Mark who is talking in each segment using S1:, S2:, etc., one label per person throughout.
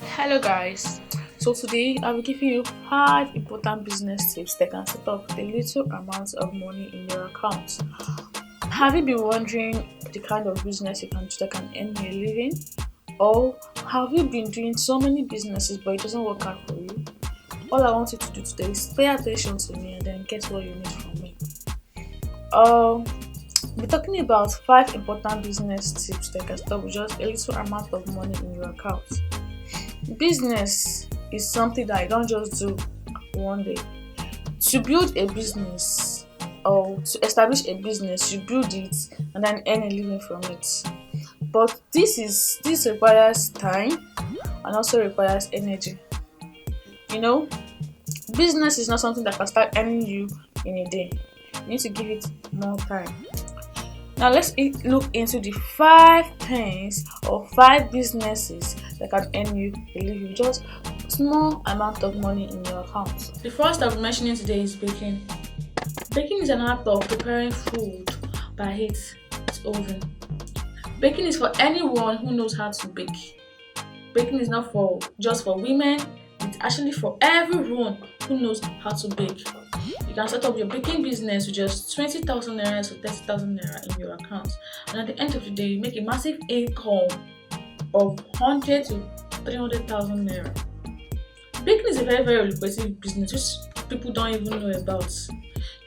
S1: Hello guys. So today I will give you 5 important business tips that can set up a little amount of money in your account. Have you been wondering the kind of business you can do that can earn you a living? Or have you been doing so many businesses but it doesn't work out for you? All I want you to do today is pay attention to me and then get what you need from me. Um we're talking about 5 important business tips that can start with just a little amount of money in your account. Business is something that you don't just do one day. To build a business or to establish a business, you build it and then earn a living from it. But this requires time and also requires energy. You know, business is not something that can start earning you in a day. You need to give it more time. Now let's look into the 5 things or 5 businesses that can earn you a living, just small amount of money in your account. The first I'm mentioning today is baking. Baking is an art of preparing food by heat oven. Baking is for anyone who knows how to bake. Baking is not for just for women, it's actually for everyone who knows how to bake. You can set up your baking business with just 20,000 naira to 30,000 naira in your account, and at the end of the day, you make a massive income of 100 to 300,000 naira. Baking is a very, very lucrative business which people don't even know about.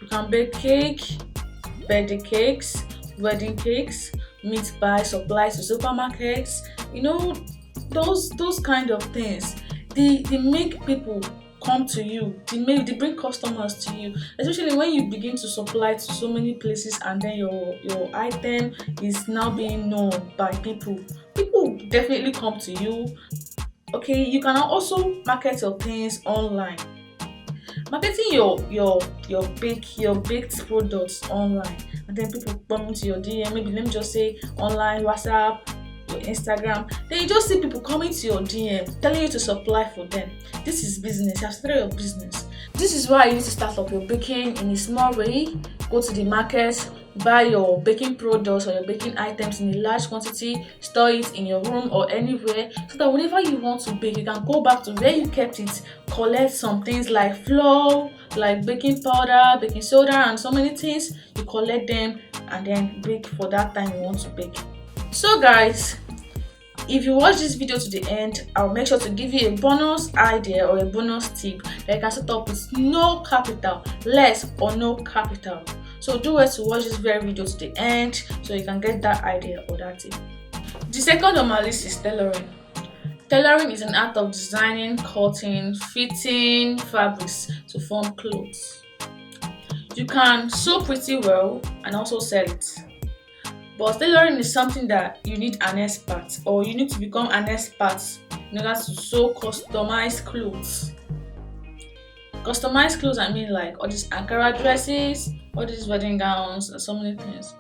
S1: You can bake cake, birthday cakes, wedding cakes, meat pie, supplies to supermarkets. You know, those kind of things. They make people come to you. They bring customers to you, especially when you begin to supply to so many places and then your item is now being known by people. People definitely come to you. Okay, you can also market your things online. Marketing your baked products online, and then people come into your DM. Maybe let me just say online, WhatsApp, your Instagram. Then you just see people coming to your DM telling you to supply for them. This is business. You have started your business. This is why you need to start up your baking in a small way. Go to the market, buy your baking products or your baking items in a large quantity, store it in your room or anywhere, so that whenever you want to bake, you can go back to where you kept it, collect some things like flour, like baking powder, baking soda, and so many things. You collect them and then bake for that time you want to bake. So guys, if you watch this video to the end, I'll make sure to give you a bonus idea or a bonus tip that you can set up with no capital, less or no capital. So do it to watch this very video to the end so you can get that idea or that tip. The second on my list is tailoring. Tailoring is an art of designing, cutting, fitting fabrics to form clothes. You can sew pretty well and also sell it. But tailoring is something that you need an expert, or you need to become an expert in order to sew customized clothes. Customized clothes, I mean like all these Ankara dresses, all these wedding gowns, and so many things.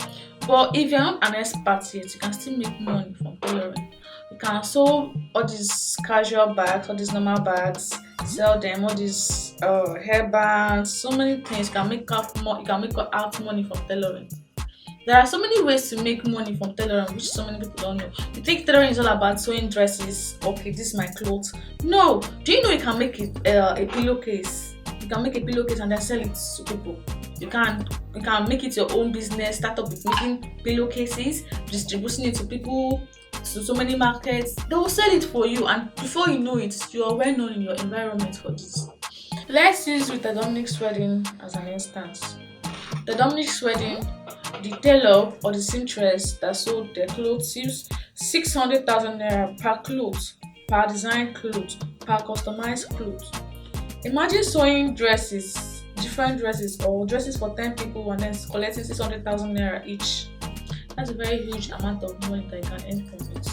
S1: But if you're not an expert yet, you can still make money from tailoring. You can sew all these casual bags, all these normal bags, sell them, all these hairbands, so many things. You can make out more. You can make out money from tailoring. There are so many ways to make money from tailoring, which so many people don't know. You think tailoring is all about sewing dresses? Okay, this is my clothes. No, do you know you can make it a pillowcase? You can make a pillowcase and then sell it to people. You can make it your own business. Start up with making pillowcases, distributing it to people, to so many markets. They will sell it for you, and before you know it, you are well known in your environment for this. Let's use with the Dominic's wedding as an instance. The Dominic's wedding, the tailor or the seamstress that sold their clothes used 600,000 naira per cloth, per design clothes, per customized clothes. Imagine sewing dresses, different dresses, or dresses for 10 people and then collecting 600,000 naira each. That's a very huge amount of money that you can earn from it.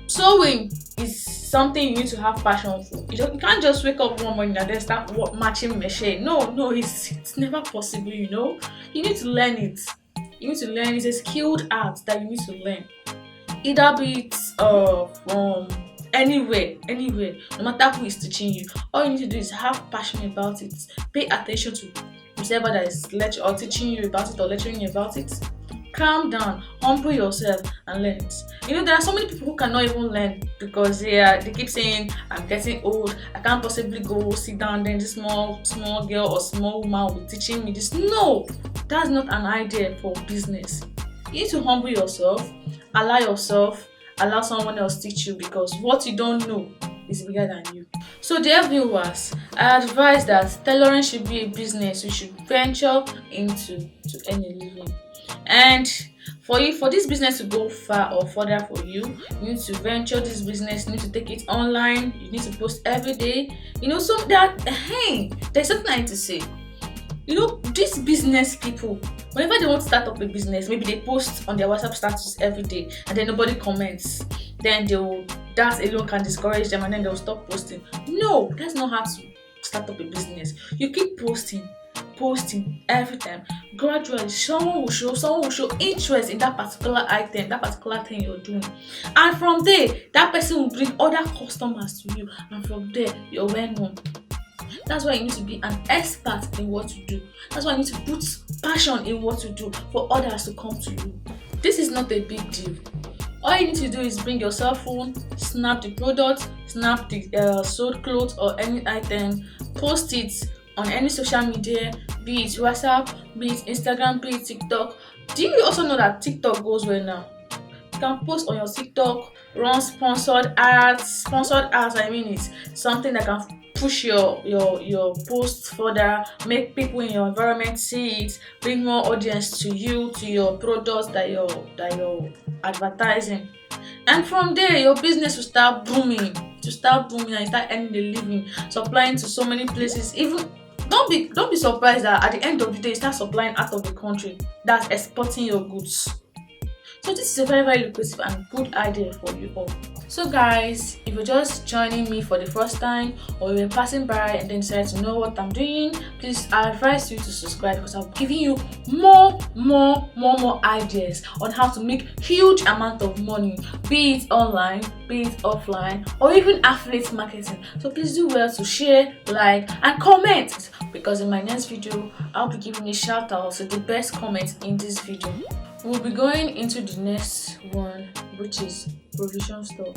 S1: Sewing is something you need to have passion for. You can't just wake up one morning and then start matching machine. No, it's never possible. You need to learn it. It's a skilled art that you need to learn. Either be it from anywhere, no matter who is teaching you. All you need to do is have passion about it. Pay attention to whoever that is teaching you about it or lecturing you about it. Calm down, humble yourself, and learn it. There are so many people who cannot even learn because they keep saying, "I'm getting old. I can't possibly go sit down. Then this small girl or small woman will be teaching me this." No, that's not an idea for business. You need to humble yourself, allow someone else teach you, because what you don't know is bigger than you. So dear viewers, I advise that tailoring should be a business you should venture into to earn a living. And for this business to go far or further for you, you need to venture this business, you need to take it online, you need to post every day. So that there's something I need to say. These business people, whenever they want to start up a business, maybe they post on their WhatsApp status every day and then nobody comments. Then that alone can discourage them and then they'll stop posting. No, that's not how to start up a business. You keep posting every time. Gradually, someone will show interest in that particular item, that particular thing you're doing. And from there, that person will bring other customers to you. And from there, you're well known. That's why you need to be an expert in what you do. That's why you need to put passion in what you do for others to come to you. This is not a big deal. All you need to do is bring your cell phone, snap the product, snap the sold clothes or any item, post it on any social media, be it WhatsApp, be it Instagram, be it TikTok. Do you also know that TikTok goes well now? You can post on your TikTok, run sponsored ads. It's something that can push your post further, make people in your environment see it, bring more audience to you, to your products that you're advertising. And from there, your business will start booming. And you start earning a living, supplying to so many places. Even don't be surprised that at the end of the day, you start supplying out of the country. That's exporting your goods. So this is a very, very lucrative and good idea for you all. So guys, if you're just joining me for the first time or you're passing by and then decided to know what I'm doing, please, I advise you to subscribe, because I'm giving you more ideas on how to make huge amount of money, be it online, be it offline, or even affiliate marketing. So please do well to share, like, and comment, because in my next video, I'll be giving a shout out to the best comments in this video. We'll be going into the next one, which is provision store.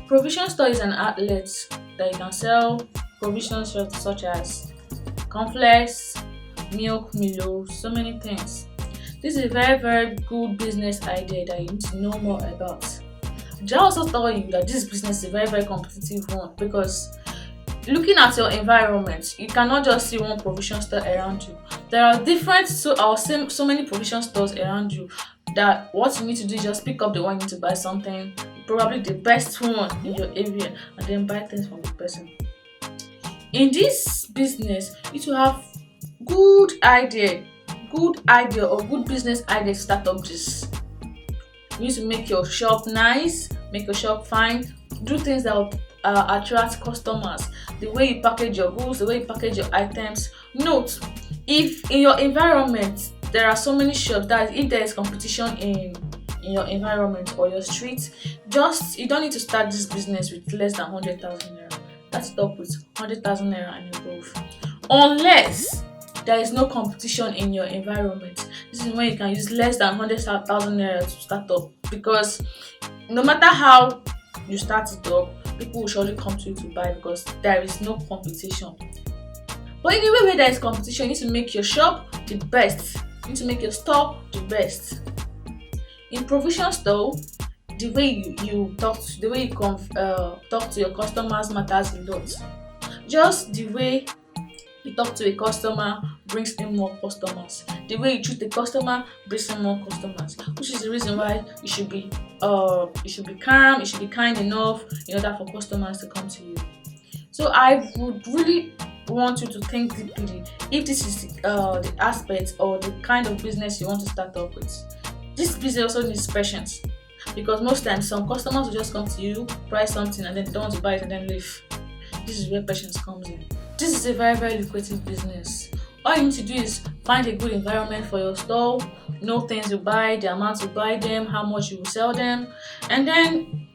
S1: Provision store is an outlet that you can sell provisions such as cornflakes, milk, Milo, so many things. This is a very, very good business idea that you need to know more about. Did I also tell you that this business is a very, very competitive one? Because looking at your environment, you cannot just see one provision store around you. There are so many provision stores around you that what you need to do is just pick up the one you need to buy something, probably the best one in your area, and then buy things from the person. In this business, you need to have good idea or good business idea to start up this. You need to make your shop nice, make your shop fine, do things that will attract customers. The way you package your goods, the way you package your items. Note, if in your environment there are so many shops, that if there is competition in your environment or your street, you don't need to start this business with less than 100,000 naira. Let's stop with 100,000 naira and above. Unless there is no competition in your environment, this is when you can use less than 100,000 naira to start up, because no matter how you start it up, people will surely come to you to buy, because there is no competition. But anyway, where there is competition, you need to make your shop the best. You need to make your store the best. In provision store, the way you talk to your customers matters a lot. Just the way you talk to a customer brings in more customers. The way you treat the customer brings in more customers, which is the reason why you should be calm, you should be kind enough in order for customers to come to you. So I would really want you to think deeply if this is the aspect or the kind of business you want to start up with. This business also needs patience, because most times some customers will just come to you, price something, and then they don't want to buy it and then leave. This is where patience comes in. This is a very, very lucrative business. All you need to do is find a good environment for your store, know things you buy, the amount you buy them, how much you will sell them, and then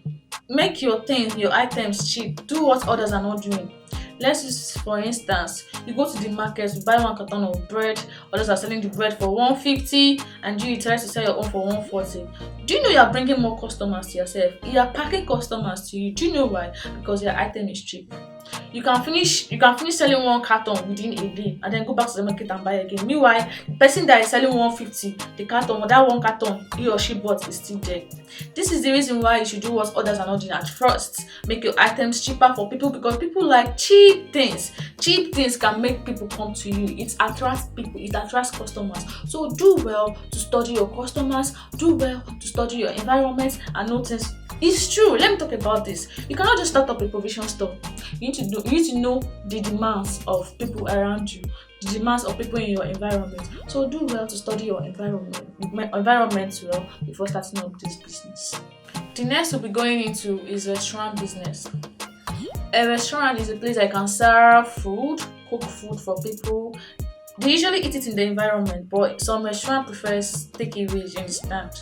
S1: make your items cheap. Do what others are not doing. Let's use for instance, you go to the market, you buy one carton of bread, others are selling the bread for 150 and you try to sell your own for 140. Do you know you are bringing more customers to yourself? You are packing customers to you. Do you know why? Because your item is cheap. You can finish selling one carton within a day and then go back to the market and buy again. Meanwhile, the person that is selling 150, the carton or that one carton he or she bought is still there. This is the reason why you should do what others are not doing at first. Make your items cheaper for people because people like cheap things. Cheap things can make people come to you. It attracts people, it attracts customers. So do well to study your customers, do well to study your environment and know things. It's true. Let me talk about this. You cannot just start up a provision store. You need to know the demands of people around you, the demands of people in your environment. So do well to study your environment well before starting up this business. The next we'll be going into is restaurant business. A restaurant is a place that can serve food, cook food for people. They usually eat it in the environment, but some restaurant prefers takeaways, you understand?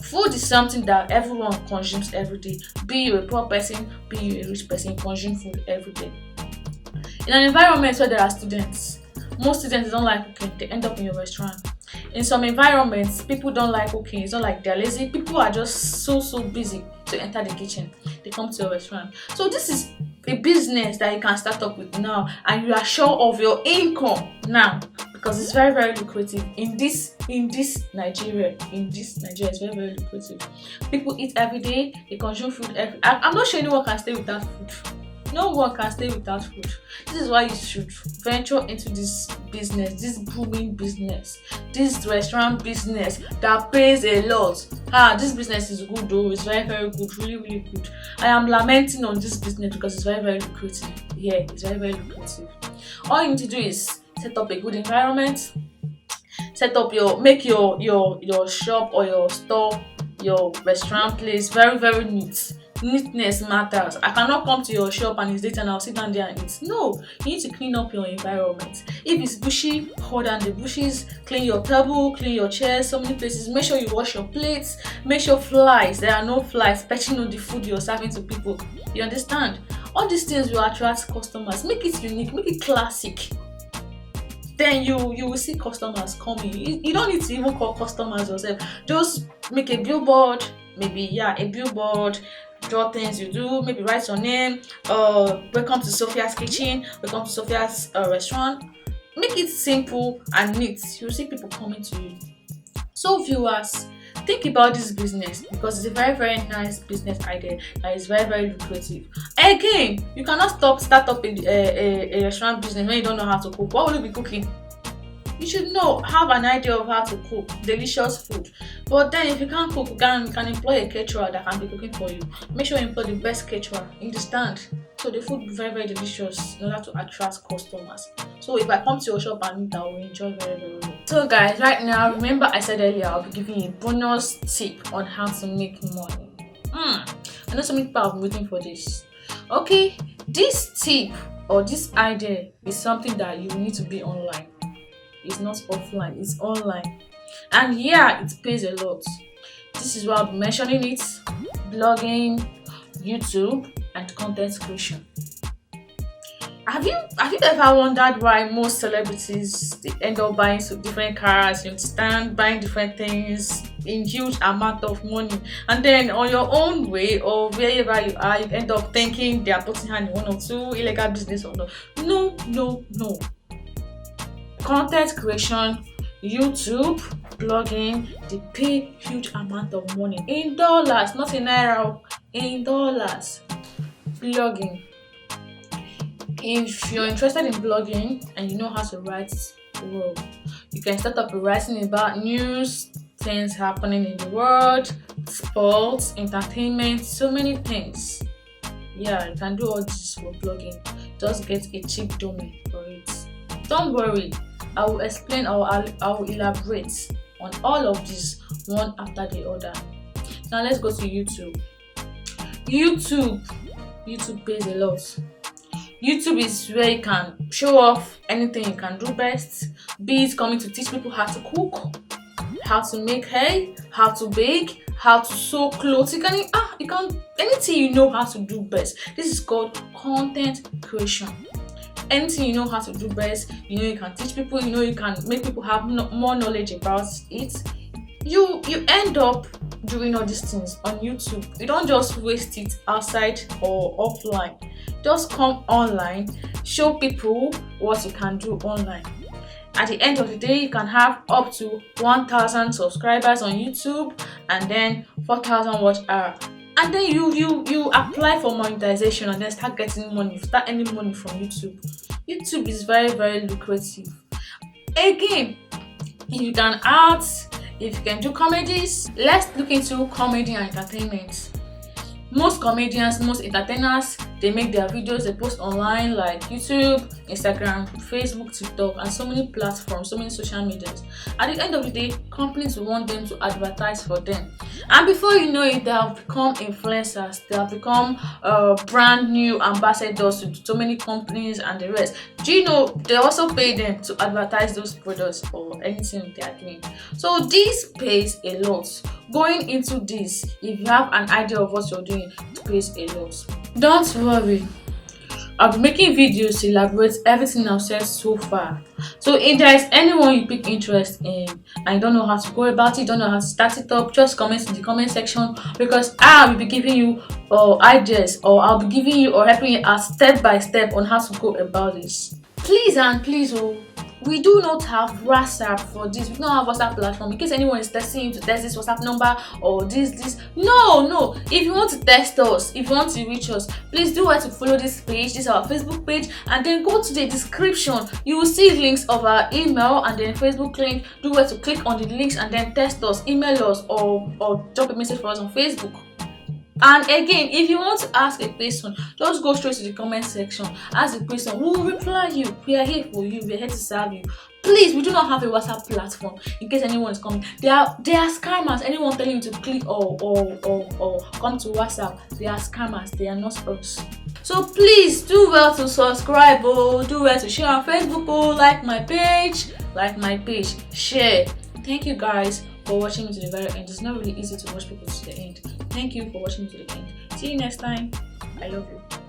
S1: Food is something that everyone consumes every day. Be you a poor person, be you a rich person, consume food every day. In an environment where there are students, most students don't like cooking, they end up in your restaurant. In some environments, people don't like cooking, it's not like they're lazy. People are just so busy to enter the kitchen. They come to your restaurant. So this is a business that you can start up with now and you are sure of your income now because it's very lucrative in this Nigeria. It's very lucrative. People eat every day, they consume food I'm not sure anyone can stay without food. No one can stay without food. This is why you should venture into this business, this booming business, this restaurant business that pays a lot. This business is good though. It's very good, really good. I am lamenting on this business because it's very lucrative. Yeah, it's very lucrative. All you need to do is set up a good environment, make your shop or your store, your restaurant place very neat. Neatness matters. I cannot come to your shop and it's late and I'll sit down there and eat. No, you need to clean up your environment. If it's bushy, hold down the bushes, clean your table, clean your chairs, so many places. Make sure you wash your plates, make sure there are no flies perching on the food you're serving to people. You understand? All these things will attract customers. Make it unique, make it classic. Then you will see customers coming. You don't need to even call customers yourself. Just make a billboard, draw things you do, maybe write your name, welcome to Sophia's kitchen, welcome to Sophia's restaurant. Make it simple and neat. You'll see people coming to you. So viewers, think about this business because it's a very nice business idea that is very lucrative. Again, you cannot start up a restaurant business when you don't know how to cook. What will you be cooking? You should have an idea of how to cook delicious food. But then if you can't cook, you can employ a caterer that can be cooking for you. Make sure you employ the best caterer. Understand? So the food will be very delicious in order to attract customers. So if I come to your shop and eat, I will enjoy very well. So guys, right now, remember I said earlier I'll be giving you a bonus tip on how to make money. I know so many people have been waiting for this. Okay, this tip or this idea is something that you need to be online. It's not offline, it's online. And yeah, it pays a lot. This is why I'll be mentioning it: blogging, YouTube, and content creation. Have you ever wondered why most celebrities they end up buying some different cars, you understand, buying different things in huge amount of money, and then on your own way or wherever you are, you end up thinking they are putting hand in one or two illegal business or not? No. Content creation, YouTube, blogging, they pay huge amount of money in dollars, not in naira, in dollars. Blogging. If you're interested in blogging and you know how to write well, you can start up writing about news, things happening in the world, sports, entertainment, so many things. Yeah, you can do all this for blogging. Just get a cheap domain for it. Don't worry, I will explain or I will elaborate on all of this one after the other. Now let's go to YouTube. YouTube pays a lot. YouTube is where you can show off anything you can do best. Be it coming to teach people how to cook, how to make hair, how to bake, how to sew clothes. You can anything you know how to do best. This is called content creation. anything you know how to do best, you know you can teach people, you know you can make people have more knowledge about it, you end up doing all these things on YouTube. You don't just waste it outside or offline. Just come online, show people what you can do online. At the end of the day, you can have up to 1,000 subscribers on YouTube and then 4,000 watch hour. And then you apply for monetization and then start getting money, start earning money from YouTube. YouTube is very, very lucrative. Again, if you can act, if you can do comedies, let's look into comedy and entertainment. Most comedians, most entertainers, they make their videos, they post online like YouTube, Instagram, Facebook, TikTok, and so many platforms, so many social medias. At the end of the day, companies want them to advertise for them. And before you know it, they have become influencers, they have become brand new ambassadors to so many companies and the rest. Do you know they also pay them to advertise those products or anything they are doing? So this pays a lot. Going into this, if you have an idea of what you're doing, it pays a lot. Don't worry, I'll be making videos to elaborate everything I've said so far. So if there is anyone you pick interest in and you don't know how to go about it, don't know how to start it up, just comment in the comment section, because I will be giving you ideas, or I'll be giving you or helping you out step by step on how to go about this. Please and please, we do not have WhatsApp for this. We don't have WhatsApp platform in case anyone is testing you to test this WhatsApp number or this. No. If you want to test us, if you want to reach us, please do want to follow this page. This is our Facebook page, and then go to the description. You will see links of our email and then Facebook link. Do want to click on the links and then test us, email us, or drop a message for us on Facebook. And again, if you want to ask a question, just go straight to the comment section. Ask the question. We will reply you. We are here for you. We are here to serve you. Please, we do not have a WhatsApp platform in case anyone is coming. They are scammers. Anyone telling you to click or come to WhatsApp, they are scammers. They are not us. So please do well to subscribe. Do well to share on Facebook. Like my page. Share. Thank you guys for watching me to the very end. It's not really easy to watch people to the end. Thank you for watching to the end. See you next time. I love you.